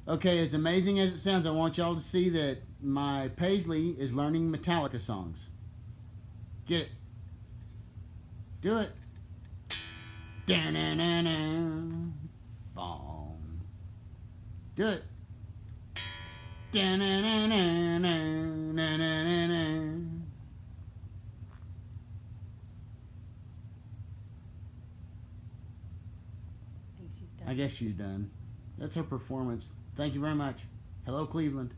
Okay, as amazing as it sounds, I want y'all to see that my Paisley is learning Metallica songs. Get it. Do it. Da-na-na-na. Boom. Do it. Da-na-na-na-na-na-na-na. I think she's I done. guess she's done. That's her performance. Thank you very much. Hello, Cleveland.